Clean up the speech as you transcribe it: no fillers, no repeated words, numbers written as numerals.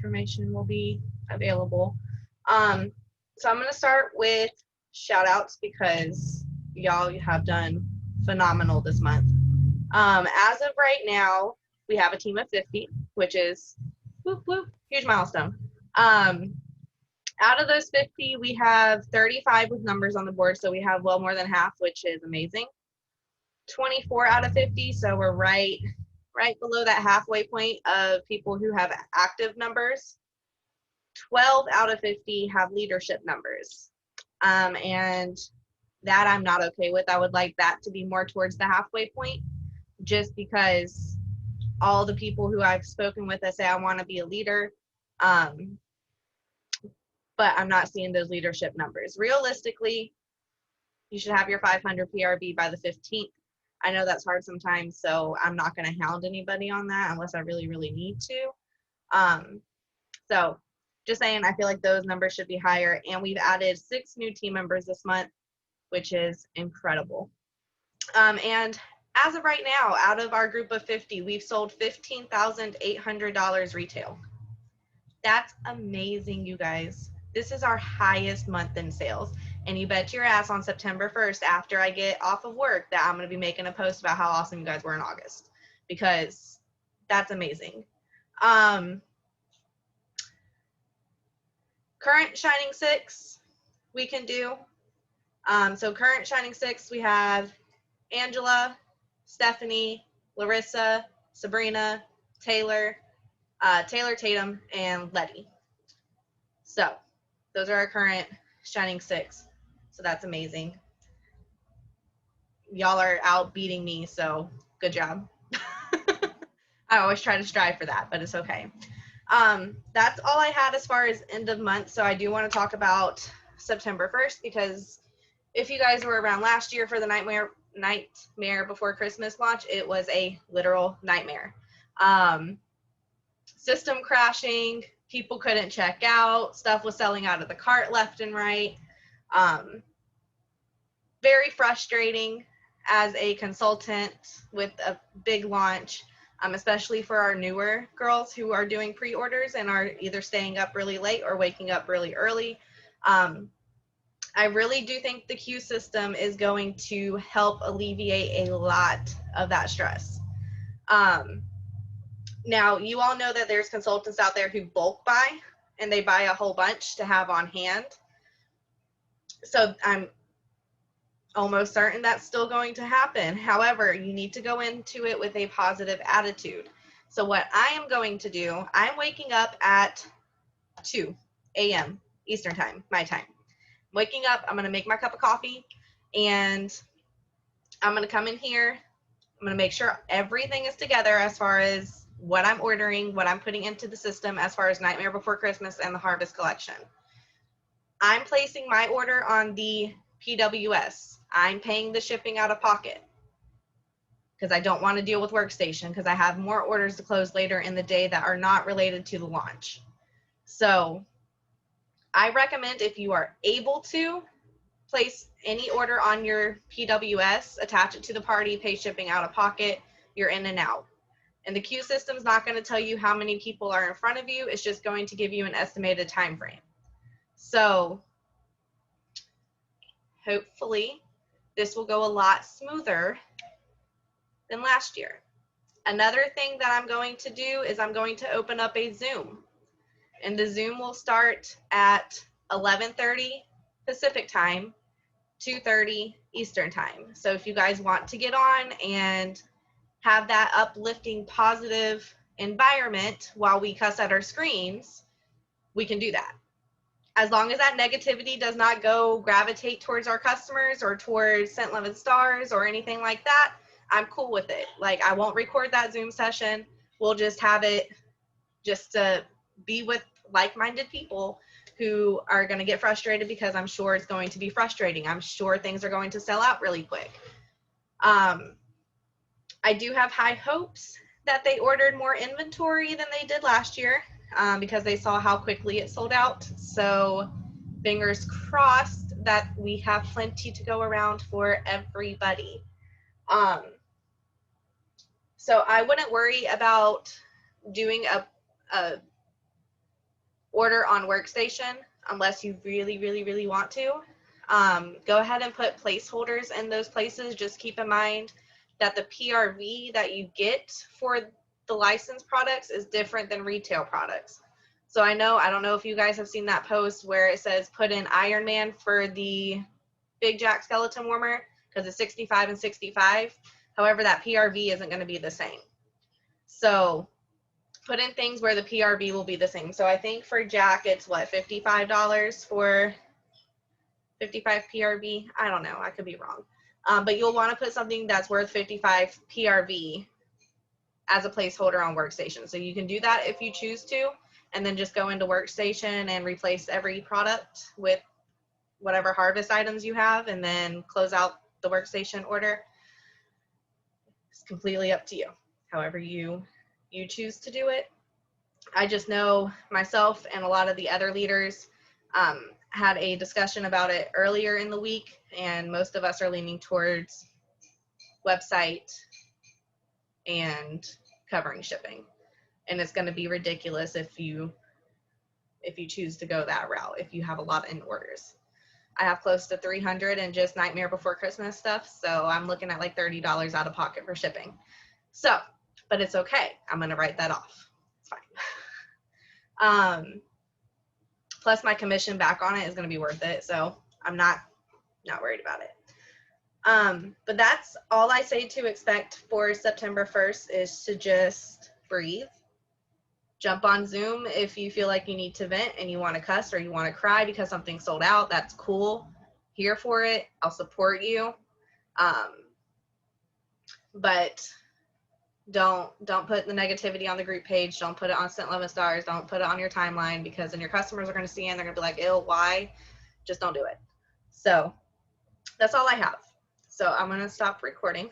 information will be available. So I'm going to start with shout outs because y'all have done phenomenal this month. As of right now, we have a team of 50, which is whoop, whoop, huge milestone. Out of those 50, we have 35 with numbers on the board, so we have well more than half, which is amazing. 24 out of 50, so we're right below that halfway point of people who have active numbers. 12 out of 50 have leadership numbers, and that I'm not okay with. I would like that to be more towards the halfway point, just because all the people who I've spoken with that say I want to be a leader, but I'm not seeing those leadership numbers. Realistically, you should have your 500 PRB by the 15th. I know that's hard sometimes, so I'm not going to hound anybody on that unless I really, really need to. So just saying, I feel like those numbers should be higher, and we've added 6 new team members this month, which is incredible. And as of right now, out of our group of 50, we've sold $15,800 retail. That's amazing, you guys. This is our highest month in sales. And you bet your ass on September 1st, after I get off of work, that I'm going to be making a post about how awesome you guys were in August, because that's amazing. Current Shining 6 we can do. So current Shining 6, we have Angela, Stephanie, Larissa, Sabrina, Taylor, Taylor Tatum, and Letty. So those are our current Shining 6. So that's amazing. Y'all are out beating me, so good job. I always try to strive for that, but it's okay. That's all I had as far as end of month. So I do want to talk about September 1st, because if you guys were around last year for the Nightmare Before Christmas launch, it was a literal nightmare. System crashing, people couldn't check out, stuff was selling out of the cart left and right. Very frustrating as a consultant with a big launch, especially for our newer girls who are doing pre-orders and are either staying up really late or waking up really early. I really do think the queue system is going to help alleviate a lot of that stress. Now, you all know that there's consultants out there who bulk buy, and they buy a whole bunch to have on hand. So I'm almost certain that's still going to happen. However, you need to go into it with a positive attitude. So what I am going to do, I'm waking up at 2 a.m. Eastern time, my time. Waking up, I'm going to make my cup of coffee, and I'm going to come in here. I'm going to make sure everything is together as far as what I'm ordering, what I'm putting into the system as far as Nightmare Before Christmas and the Harvest Collection. I'm placing my order on the PWS. I'm paying the shipping out of pocket because I don't want to deal with Workstation, because I have more orders to close later in the day that are not related to the launch. So I recommend, if you are able to, place any order on your PWS, attach it to the party, pay shipping out of pocket, you're in and out. And the queue system is not going to tell you how many people are in front of you. It's just going to give you an estimated time frame. So hopefully this will go a lot smoother than last year. Another thing that I'm going to do is I'm going to open up a Zoom. And the Zoom will start at 11:30 Pacific time, 2:30 Eastern time. So if you guys want to get on and have that uplifting, positive environment while we cuss at our screens, we can do that. As long as that negativity does not go gravitate towards our customers or towards Scent 11 Stars or anything like that, I'm cool with it. Like, I won't record that Zoom session. We'll just have it just to be with like-minded people who are going to get frustrated, because I'm sure it's going to be frustrating. I'm sure things are going to sell out really quick. I do have high hopes that they ordered more inventory than they did last year, because they saw how quickly it sold out. So fingers crossed that we have plenty to go around for everybody. So I wouldn't worry about doing a order on Workstation unless you really, really, really want to. Go ahead and put placeholders in those places. Just keep in mind that the PRV that you get for the licensed products is different than retail products. So I don't know if you guys have seen that post where it says put in Iron Man for the Big Jack skeleton warmer because it's 65 and 65. However, that PRV isn't going to be the same. So put in things where the PRV will be the same. So I think for Jack, it's what, $55 for 55 PRV? I don't know. I could be wrong. But you'll want to put something that's worth 55 PRV as a placeholder on Workstation. So you can do that if you choose to, and then just go into Workstation and replace every product with whatever harvest items you have, and then close out the Workstation order. It's completely up to you, however you choose to do it. I just know myself and a lot of the other leaders had a discussion about it earlier in the week, and most of us are leaning towards website and covering shipping. And it's going to be ridiculous if you choose to go that route, if you have a lot in orders. I have close to 300 in just Nightmare Before Christmas stuff, so I'm looking at like $30 out of pocket for shipping. So, but it's okay. I'm going to write that off. It's fine. Plus my commission back on it is going to be worth it, so I'm not worried about it. But that's all I say to expect for September 1st is to just breathe. Jump on Zoom if you feel like you need to vent and you want to cuss or you want to cry because something sold out. That's cool. Here for it. I'll support you. But don't put the negativity on the group page. Don't put it on Scent 11 Stars. Don't put it on your timeline, because then your customers are going to see it and they're going to be like, ew, why? Just don't do it. So that's all I have. So I'm going to stop recording